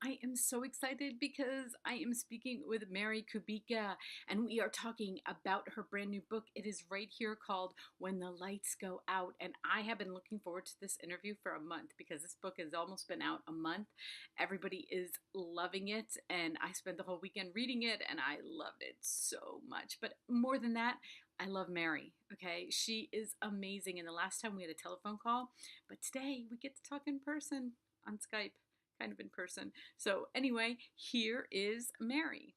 I am so excited because I am speaking with Mary Kubica and we are talking about her brand new book. It is right here called When the Lights Go Out. And I have been looking forward to this interview for a month because this book has almost been out a month. Everybody is loving it. And I spent the whole weekend reading it and I loved it so much. But more than that, I love Mary. Okay. She is amazing. And the last time we had a telephone call, but today we get to talk in person on Skype, kind of in person. So anyway, here is Mary.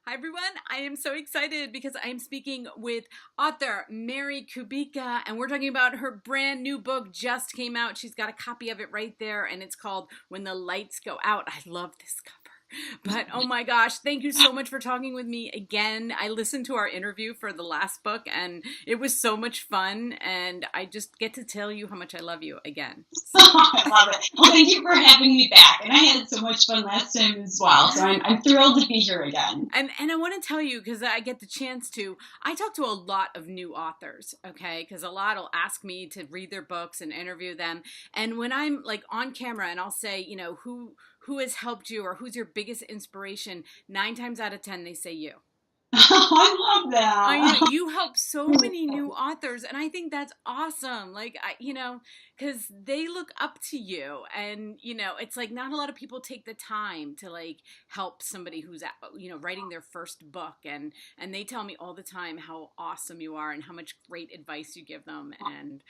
Hi everyone, I am so excited because I am speaking with author Mary Kubica and we're talking about her brand new book just came out. She's got a copy of it right there and it's called When the Lights Go Out. I love this cover. But oh my gosh, thank you so much for talking with me again. I listened to our interview for the last book and it was so much fun and I just get to tell you how much I love you again. I love it. Well, thank you for having me back. And I had so much fun last time as well. So I'm thrilled to be here again. And I want to tell you, because I get the chance to, I talk to a lot of new authors, okay? Because a lot will ask me to read their books and interview them. And when I'm like on camera and I'll say, you know, who has helped you or who's your biggest inspiration, 9 times out of 10, they say you. I love that. You help so many new authors, and I think that's awesome. Like, because they look up to you, and it's like not a lot of people take the time to like help somebody who's writing their first book, and they tell me all the time how awesome you are and how much great advice you give them, and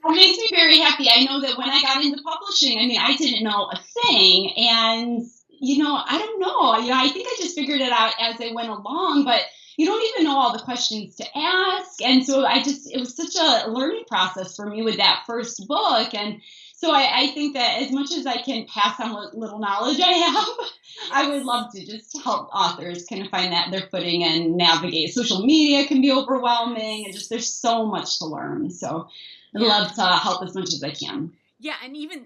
It makes me very happy. I know that when I got into publishing, I mean, I didn't know a thing. And, I don't know. I think I just figured it out as I went along, but you don't even know all the questions to ask. And so it was such a learning process for me with that first book. And so I think that as much as I can pass on what little knowledge I have, I would love to just help authors kind of find their footing and navigate. Social media can be overwhelming and just there's so much to learn. So I'd love to help as much as I can. Yeah,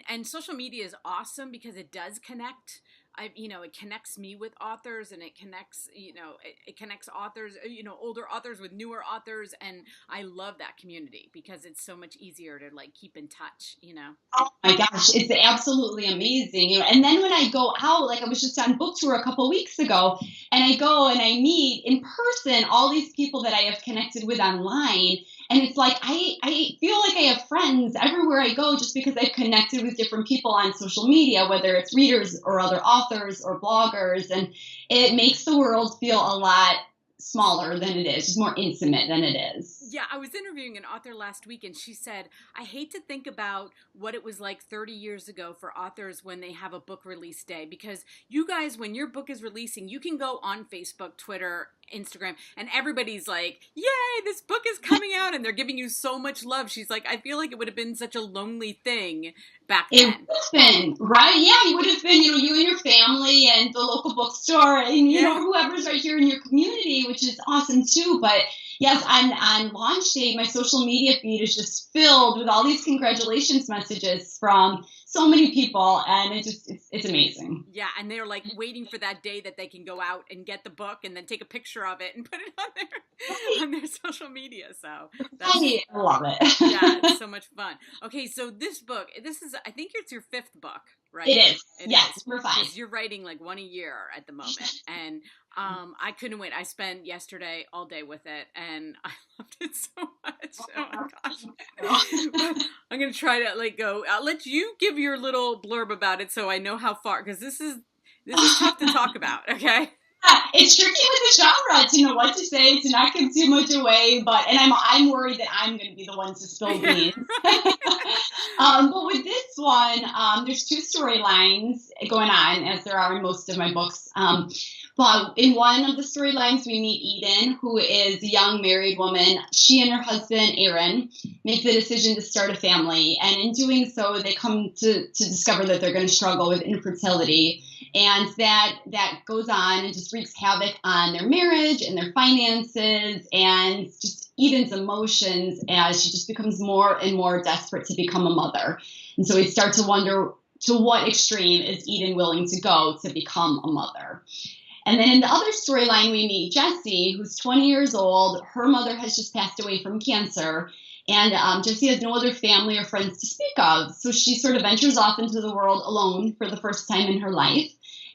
and social media is awesome because it does connect. It connects me with authors, and it connects, it connects authors, older authors with newer authors, and I love that community because it's so much easier to like keep in touch. Oh my gosh, it's absolutely amazing. And then when I go out, like I was just on book tour a couple weeks ago, and I go and I meet in person all these people that I have connected with online. And it's like I feel like I have friends everywhere I go just because I've connected with different people on social media, whether it's readers or other authors or bloggers. And it makes the world feel a lot smaller than it is, just more intimate than it is. Yeah, I was interviewing an author last week and she said, I hate to think about what it was like 30 years ago for authors when they have a book release day because you guys, when your book is releasing, you can go on Facebook, Twitter, Instagram, and everybody's like, yay, this book is coming out, and they're giving you so much love. She's like, I feel like it would have been such a lonely thing back then. It would have been, right? Yeah, it would have been, you and your family and the local bookstore and, whoever's right here in your community, which is awesome too. But yes, on launch day, my social media feed is just filled with all these congratulations messages from so many people, and it's amazing. Yeah, and they're like waiting for that day that they can go out and get the book and then take a picture of it and put it on their social media. So I love it. Yeah, it's so much fun. Okay, so this book, I think it's your 5th book, right? It is. Yes, we're fine. You're writing like one a year at the moment, and I couldn't wait. I spent yesterday all day with it, and I loved it so much. Oh my gosh! I'm gonna try to like go. I'll let you give your little blurb about it, so I know how far, because this is tough to talk about. Okay. It's tricky with the genre to know what to say, to not give too much away, and I'm worried that I'm going to be the one to spill beans. But with this one, there's 2 storylines going on, as there are in most of my books. But in one of the storylines, we meet Eden, who is a young married woman. She and her husband, Aaron, make the decision to start a family. And in doing so, they come to discover that they're going to struggle with infertility. And that goes on and just wreaks havoc on their marriage and their finances and just Eden's emotions as she just becomes more and more desperate to become a mother. And so we start to wonder, to what extreme is Eden willing to go to become a mother? And then in the other storyline, we meet Jessie, who's 20 years old. Her mother has just passed away from cancer. And Jessie has no other family or friends to speak of. So she sort of ventures off into the world alone for the first time in her life.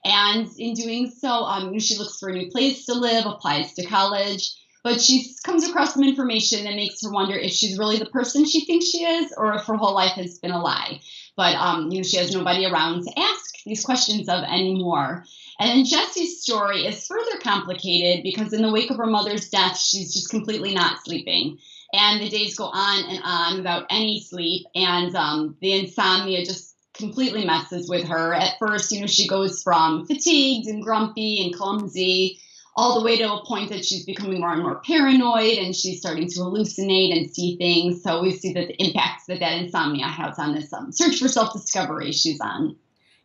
And in doing so, she looks for a new place to live, applies to college, but she comes across some information that makes her wonder if she's really the person she thinks she is, or if her whole life has been a lie. But she has nobody around to ask these questions of anymore. And then Jessie's story is further complicated because in the wake of her mother's death, she's just completely not sleeping. And the days go on and on without any sleep. And the insomnia just completely messes with her. At first, she goes from fatigued and grumpy and clumsy all the way to a point that she's becoming more and more paranoid and she's starting to hallucinate and see things. So we see that the impacts that insomnia has on this search for self-discovery she's on.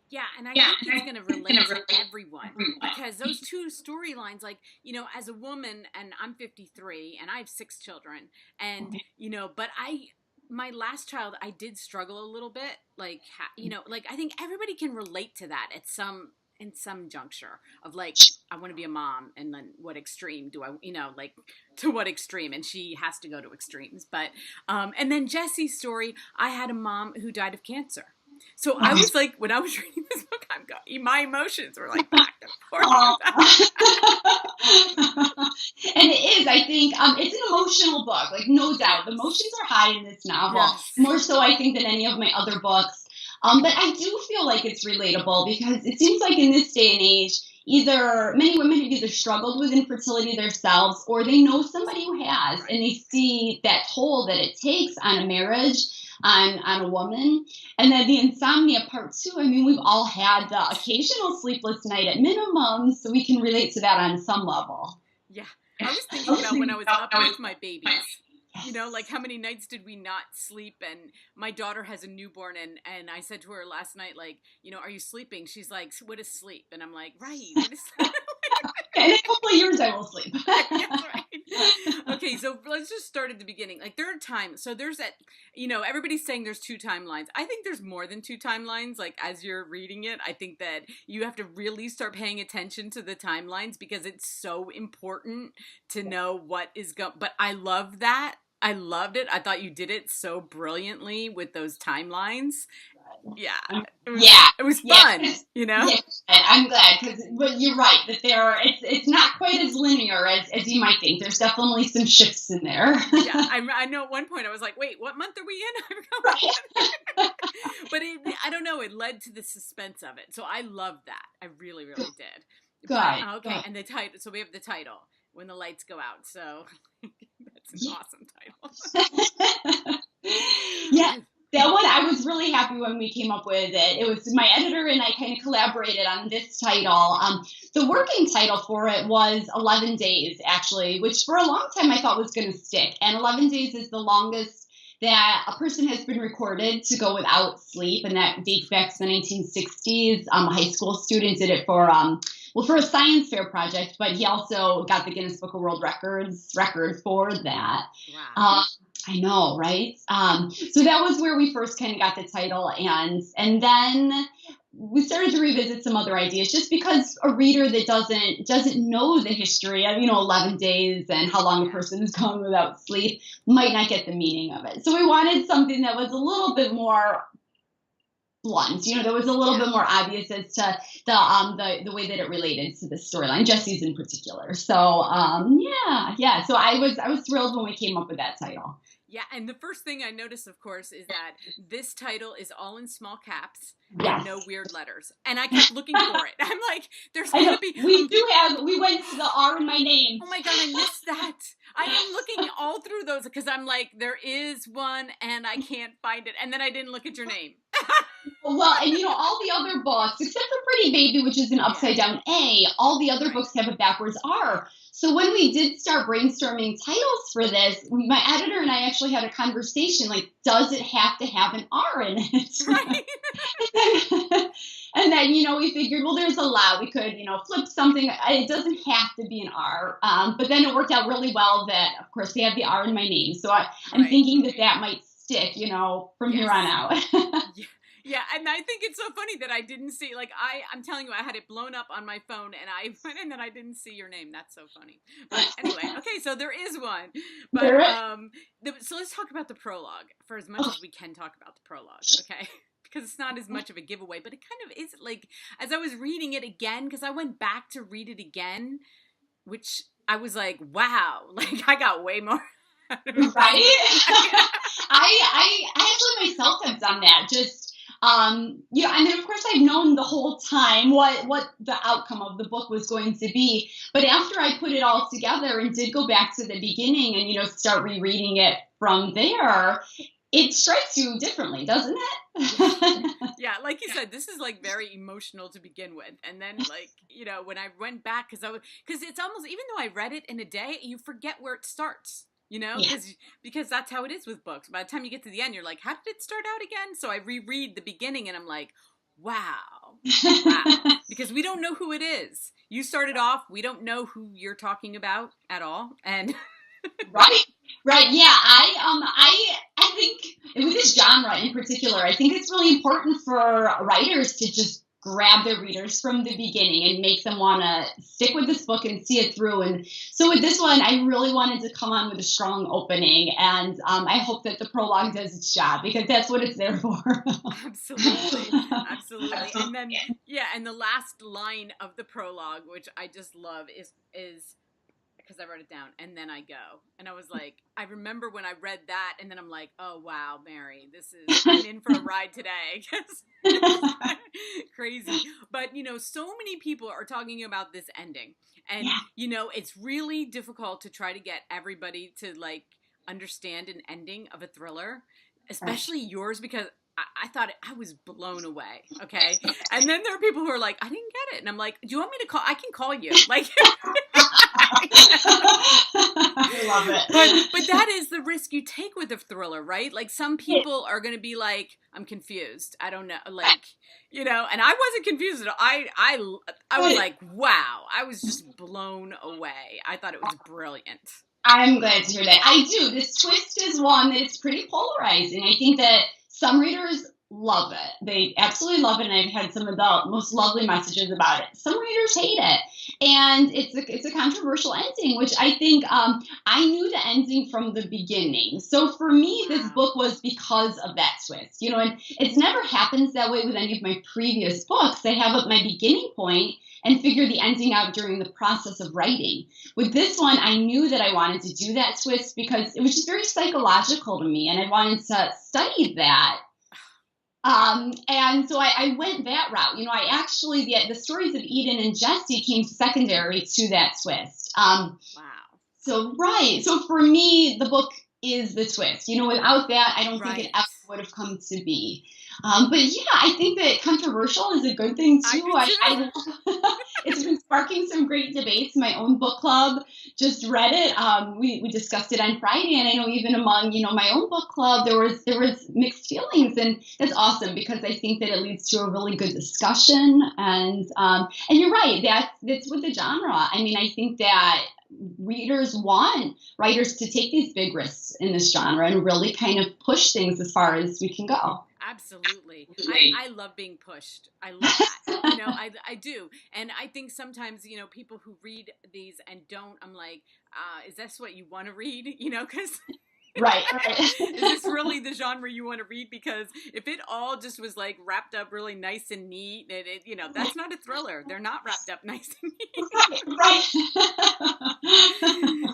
Yeah, and I think it's going to relate to everyone because those two storylines, like, as a woman, and I'm 53 and I have 6 children, and, but my last child, I did struggle a little bit, like, like I think everybody can relate to that in some juncture of like, I want to be a mom, and then what extreme do I, like, to what extreme, and she has to go to extremes. But, and then Jessie's story, I had a mom who died of cancer. So I was like, when I was reading this book, I'm going, my emotions were like back and forth. And it is, I think, it's an emotional book, like no doubt. The emotions are high in this novel, Yes. more so I think than any of my other books. But I do feel like it's relatable because it seems like in this day and age, many women have either struggled with infertility themselves or they know somebody who has, and they see that toll that it takes on a marriage, on a woman. And then the insomnia part too. I mean, we've all had the occasional sleepless night at minimum, so we can relate to that on some level. Yeah. I was thinking about when I was up with my babies. Like how many nights did we not sleep? And my daughter has a newborn, and I said to her last night, like, are you sleeping? She's like, what is sleep? And I'm like, right, what is sleep? In a couple of years, I will sleep. That's right. Okay, so let's just start at the beginning. Like, there are times, so there's that, everybody's saying there's 2 timelines. I think there's more than 2 timelines. Like, as you're reading it, I think that you have to really start paying attention to the timelines because it's so important to know what is going. But I love that. I loved it. I thought you did it so brilliantly with those timelines. Yeah. It was fun, Yeah, I'm glad but you're right that it's not quite as linear as you might think. There's definitely some shifts in there. Yeah, I know at one point I was like, wait, what month are we in? But I don't know, it led to the suspense of it. So I loved that. I really, really did. Good. But, okay, Good. And the title, so we have the title, When the Lights Go Out. So that's an awesome title. Yeah. That one, I was really happy when we came up with it. It was my editor and I kind of collaborated on this title. The working title for it was 11 Days, actually, which for a long time I thought was going to stick. And 11 days is the longest that a person has been recorded to go without sleep, and that dates back to the 1960s. A high school student did it for a science fair project, but he also got the Guinness Book of World Records record for that. Wow. I know, right? So that was where we first kind of got the title, and then we started to revisit some other ideas, just because a reader that doesn't know the history of 11 days and how long a person has gone without sleep might not get the meaning of it. So we wanted something that was a little bit more blunt, that was a little bit more obvious as to the way that it related to the storyline, Jessie's in particular. So yeah. So I was thrilled when we came up with that title. Yeah, and the first thing I noticed, of course, is that this title is all in small caps Yes. and no weird letters. And I kept looking for it. I'm like, there's going to be... We went to the R in my name. Oh my God, I missed that. I am looking all through those because I'm like, there is one and I can't find it. And then I didn't look at your name. Well, and all the other books, except for Pretty Baby, which is an upside down A, all the other books have a backwards R. So when we did start brainstorming titles for this, my editor and I actually had a conversation, like, does it have to have an R in it? Right. And then, we figured, well, there's a lot. We could, flip something. It doesn't have to be an R. But then it worked out really well that, of course, we have the R in my name. So I'm thinking that might stick, from here on out. Yeah, and I think it's so funny that I didn't see, like, I'm telling you, I had it blown up on my phone, and I went and then I didn't see your name. That's so funny. But anyway, okay, so there is one. But so let's talk about the prologue for as much as we can talk about the prologue, okay? because it's not as much of a giveaway, but it kind of is. Like, as I was reading it again, because I went back to read it again, which I was like, wow, like I got way more. Right? I actually myself have done that. Just yeah, I mean, of course, I've known the whole time what the outcome of the book was going to be. But after I put it all together and did go back to the beginning and start rereading it from there, it strikes you differently, doesn't it? Yeah, like you said, this is like very emotional to begin with, and then like when I went back, because it's almost, even though I read it in a day, you forget where it starts. Yeah. Because that's how it is with books. By the time you get to the end, you're like, how did it start out again? So I reread the beginning and I'm like, wow. Because we don't know who it is. You started off, we don't know who you're talking about at all. And right. Yeah. I think with this genre in particular, I think it's really important for writers to just grab their readers from the beginning and make them want to stick with this book and see it through. And so with this one, I really wanted to come on with a strong opening, and I hope that the prologue does its job, because that's what it's there for. Absolutely. And then, and the last line of the prologue, which I just love, is because I wrote it down, and then I go. And I was like, I remember when I read that, and then I'm like, oh, wow, Mary, I'm in for a ride today. Crazy. But, so many people are talking about this ending. And, it's really difficult to try to get everybody to, like, understand an ending of a thriller, especially yours, because I thought I was blown away. Okay. And then there are people who are like, I didn't get it. And I'm like, do you want me to call? I can call you. Like, I love it. But that is the risk you take with a thriller, right? Like, some people are going to be like, I'm confused. I don't know. Like, and I wasn't confused at all. I was like, wow. I was just blown away. I thought it was brilliant. I'm glad to hear that. I do. This twist is one that's pretty polarizing. I think that some readers love it. They absolutely love it, and I've had some of the most lovely messages about it. Some readers hate it, and it's a controversial ending, which I think I knew the ending from the beginning. So for me, this book was because of that twist, and it's never happens that way with any of my previous books. I have at my beginning point and figure the ending out during the process of writing. With this one, I knew that I wanted to do that twist because it was just very psychological to me, and I wanted to study that. And so I went that route. I actually, the stories of Eden and Jesse came secondary to that twist. Wow. So for me, the book is the twist. Without that, I don't think it ever would have come to be. But yeah, I think that controversial is a good thing too. It's been sparking some great debates. My own book club just read it. We discussed it on Friday, and I know even among my own book club there was mixed feelings, and that's awesome because I think that it leads to a really good discussion. And you're right, that's with the genre. I mean, I think that readers want writers to take these big risks in this genre and really kind of push things as far as we can go. Absolutely. I love being pushed. I love that. I do. And I think sometimes, people who read these and don't, I'm like, is this what you want to read? Because Right. is this really the genre you want to read? Because if it all just was like wrapped up really nice and neat, that's not a thriller. They're not wrapped up nice and neat. Right.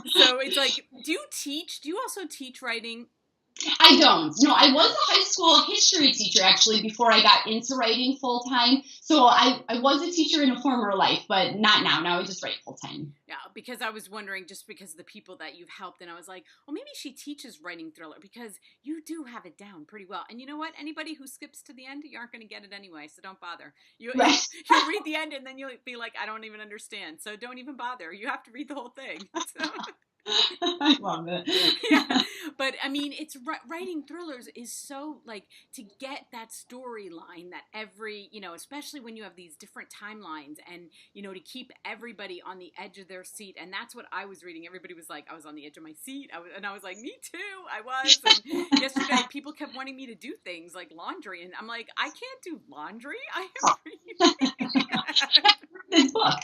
So it's like, do you also teach writing? I don't. No, I was a high school history teacher actually before I got into writing full time. So I was a teacher in a former life, but not now. Now I just write full time. Yeah, because I was wondering, just because of the people that you've helped, and I was like, well, maybe she teaches writing thriller, because you do have it down pretty well. And you know what? Anybody who skips to the end, you aren't going to get it anyway, so don't bother. You'll read the end, and then you'll be like, I don't even understand. So don't even bother. You have to read the whole thing. So. I love it. Yeah, but I mean, it's writing thrillers is so, like, to get that storyline that every, especially when you have these different timelines, and to keep everybody on the edge of their seat. And that's what I was reading. Everybody was like, I was on the edge of my seat. I was like, me too. I was. And yesterday, people kept wanting me to do things like laundry, and I'm like, I can't do laundry. I am. This book.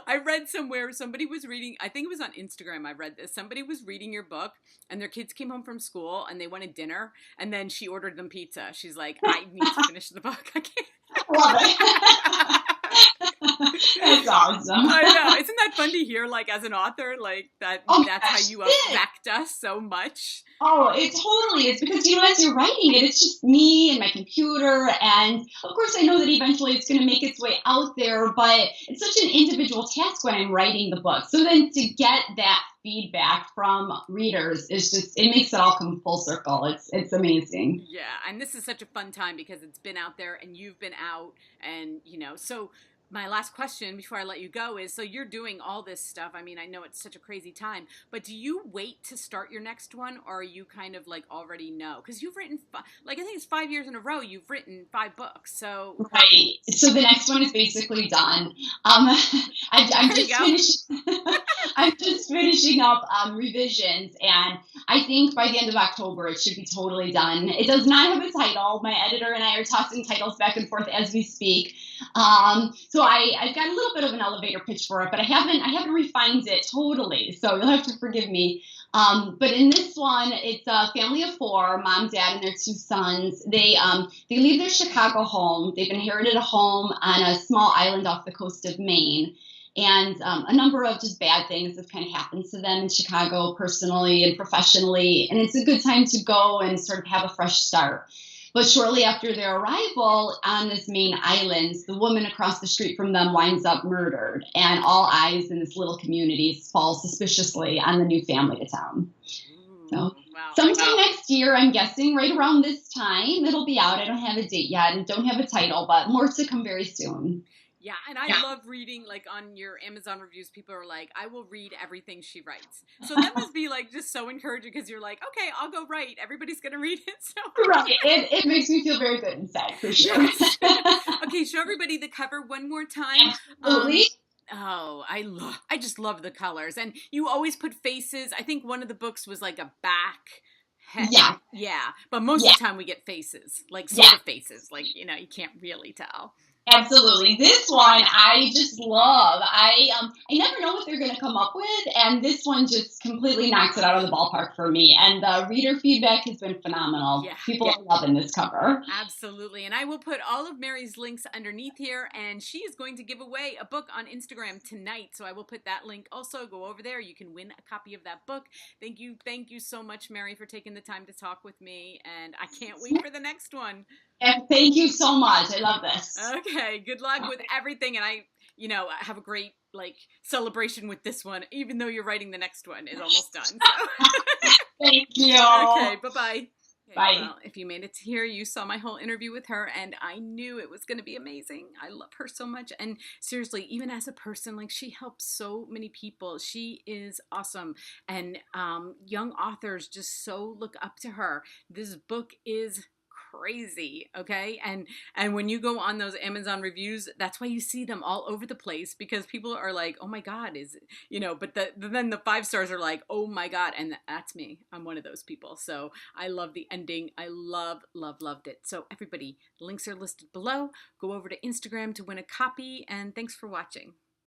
I read somewhere where somebody was reading, I think it was on Instagram, I read this. Somebody was reading your book and their kids came home from school and they wanted dinner and then she ordered them pizza. She's like, I need to finish the book. I can't. Love it. That's awesome. I know. Isn't that fun to hear, like, as an author, like, Oh, that's how gosh, you it is. affect us so much? Oh, it totally is because as you're writing it, it's just me and my computer, and of course, I know that eventually it's going to make its way out there. But it's such an individual task when I'm writing the book. So then to get that feedback from readers is just it makes it all come full circle. It's amazing. Yeah, and this is such a fun time because it's been out there and you've been out and, so my last question before I let you go is, so you're doing all this stuff. I mean, I know it's such a crazy time, but do you wait to start your next one or are you kind of like already know? Because you've written, like, I think it's 5 years in a row, you've written 5 books. So, Right. So the next one is basically done. I'm there you just go. I'm just finishing up revisions, and I think by the end of October it should be totally done. It does not have a title. My editor and I are tossing titles back and forth as we speak. So I've got a little bit of an elevator pitch for it, but I haven't refined it totally. So you'll have to forgive me. But in this one, it's a family of four, mom, dad, and their two sons. They leave their Chicago home. They've inherited a home on a small island off the coast of Maine. And a number of just bad things have kind of happened to them in Chicago personally and professionally. And it's a good time to go and sort of have a fresh start. But shortly after their arrival on this Maine island, the woman across the street from them winds up murdered. And all eyes in this little community fall suspiciously on the new family to town. So Wow. sometime next year, I'm guessing right around this time, it'll be out. I don't have a date yet and don't have a title, but more to come very soon. Yeah, and I love reading, like, on your Amazon reviews, people are like, I will read everything she writes. So that must be, like, just so encouraging because you're like, okay, I'll go write. Everybody's going to read it. So Right. It makes me feel very good inside, for sure. yes. Okay, show everybody the cover one more time. Absolutely. Oh, I just love the colors. And you always put faces. I think one of the books was like a back head. Yeah. Yeah, but most Yeah. of the time we get faces, like sort of faces, like, you can't really tell. Absolutely. This one I just love. I never know what they're going to come up with, and this one just completely knocks it out of the ballpark for me. And the reader feedback has been phenomenal. Yeah. People are loving this cover. Absolutely. And I will put all of Mary's links underneath here, and she is going to give away a book on Instagram tonight. So I will put that link also. Go over there. You can win a copy of that book. Thank you so much, Mary, for taking the time to talk with me, and I can't wait for the next one. And thank you so much. I love this. Okay, good luck with everything, and I have a great, like, celebration with this one, even though you're writing the next one is almost done. So. Thank you. Okay, bye-bye. Okay, Bye. well, if you made it to here, you saw my whole interview with her, and I knew it was going to be amazing. I love her so much, and seriously, even as a person, like, she helps so many people. She is awesome, and young authors just so look up to her. This book is crazy, okay? And when you go on those Amazon reviews, that's why you see them all over the place, because people are like, oh my God, is it, but then the 5 stars are like, oh my God, and that's me. I'm one of those people. So I love the ending. I loved it. So everybody, links are listed below. Go over to Instagram to win a copy, and thanks for watching.